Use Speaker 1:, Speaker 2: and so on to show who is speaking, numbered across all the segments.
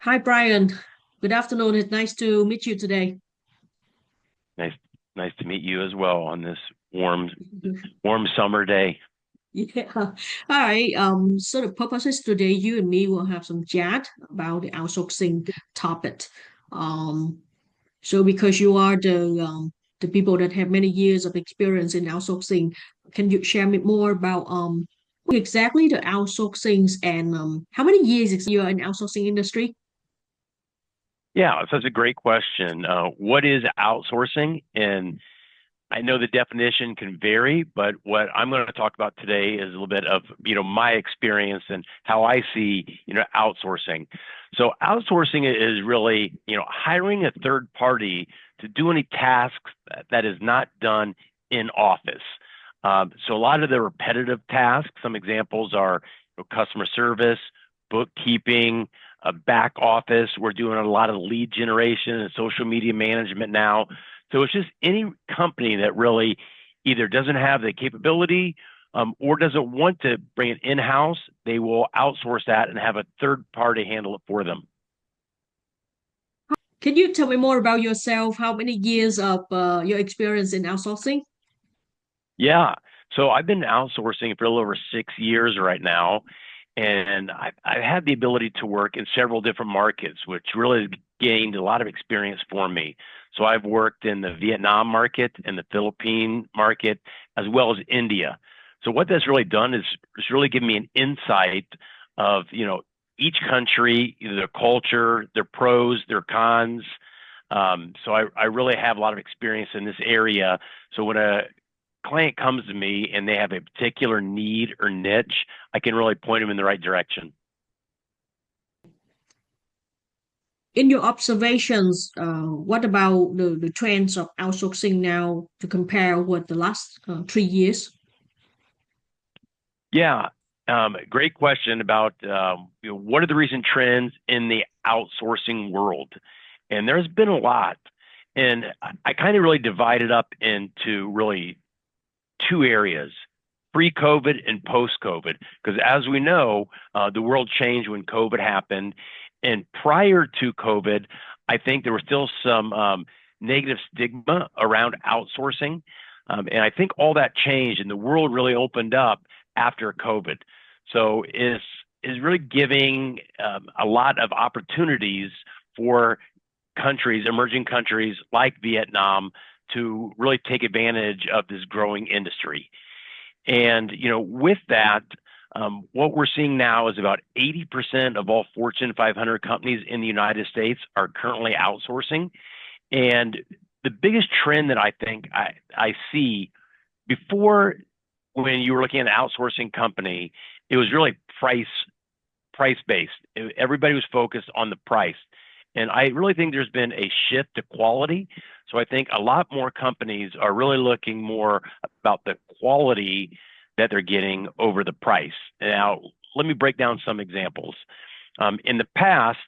Speaker 1: Hi, Brian. Good afternoon. It's nice to meet you today.
Speaker 2: Nice, nice to meet you as well on this warm, warm summer day.
Speaker 1: Yeah. All right. So the purpose is today you and me will have some chat about the outsourcing topic. Um, so because you are the people that have many years of experience in outsourcing, can you share me more about exactly the outsourcings and how many years you are in outsourcing industry?
Speaker 2: Yeah, so that's a great question. What is outsourcing? And I know the definition can vary, but what I'm going to talk about today is a little bit of, my experience and how I see, outsourcing. So outsourcing is really, hiring a third party to do any tasks that is not done in office. So a lot of the repetitive tasks, some examples are customer service, bookkeeping, back office. We're doing a lot of lead generation and social media management now. So it's just any company that really either doesn't have the capability or doesn't want to bring it in-house, they will outsource that and have a third party handle it for them.
Speaker 1: Can you tell me more about yourself? How many years of your experience in outsourcing?
Speaker 2: Yeah. So I've been outsourcing for a little over 6 years right now. And I've had the ability to work in several different markets, which really has gained a lot of experience for me. So I've worked in the Vietnam market and the Philippine market, as well as India. So what that's really done is really given me an insight of, each country, their culture, their pros, their cons. So I really have a lot of experience in this area. So when a client comes to me and they have a particular need or niche, I can really point them in the right direction.
Speaker 1: In your observations, what about the trends of outsourcing now to compare with the last 3 years?
Speaker 2: Yeah, great question about what are the recent trends in the outsourcing world, and there's been a lot, and I kind of really divide it up into really two areas: pre-COVID and post-COVID. Because as we know, the world changed when COVID happened, and prior to COVID, I think there was still some negative stigma around outsourcing, and I think all that changed, and the world really opened up after COVID. So is really giving a lot of opportunities for countries, emerging countries like Vietnam, to really take advantage of this growing industry. And with that, what we're seeing now is about 80% of all Fortune 500 companies in the United States are currently outsourcing. And the biggest trend that I think I see before, when you were looking at an outsourcing company, it was really price based. Everybody was focused on the price. And I really think there's been a shift to quality. So I think a lot more companies are really looking more about the quality that they're getting over the price. Now, let me break down some examples. In the past,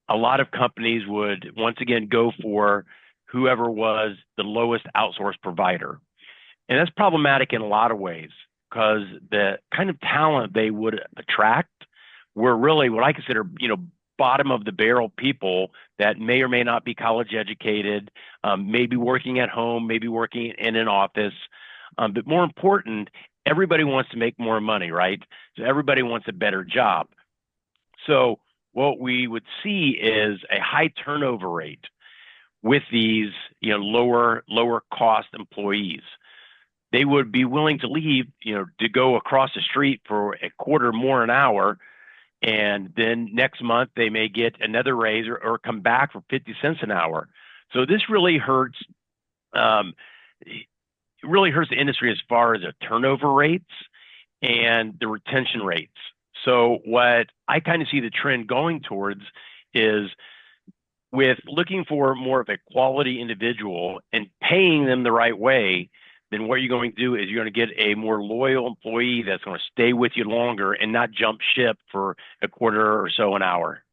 Speaker 2: a lot of companies would once again go for whoever was the lowest outsourced provider. And that's problematic in a lot of ways because the kind of talent they would attract were really what I consider, bottom of the barrel people that may or may not be college educated, maybe working at home, maybe working in an office. But more important, everybody wants to make more money, right? So everybody wants a better job. So what we would see is a high turnover rate with these, lower cost employees. They would be willing to leave, to go across the street for a quarter more an hour. And then next month they may get another raise or come back for 50 cents an hour. So this really hurts. It really hurts the industry as far as the turnover rates and the retention rates. So what I kind of see the trend going towards is with looking for more of a quality individual and paying them the right way, then what you're going to do is you're going to get a more loyal employee that's going to stay with you longer and not jump ship for a quarter or so an hour.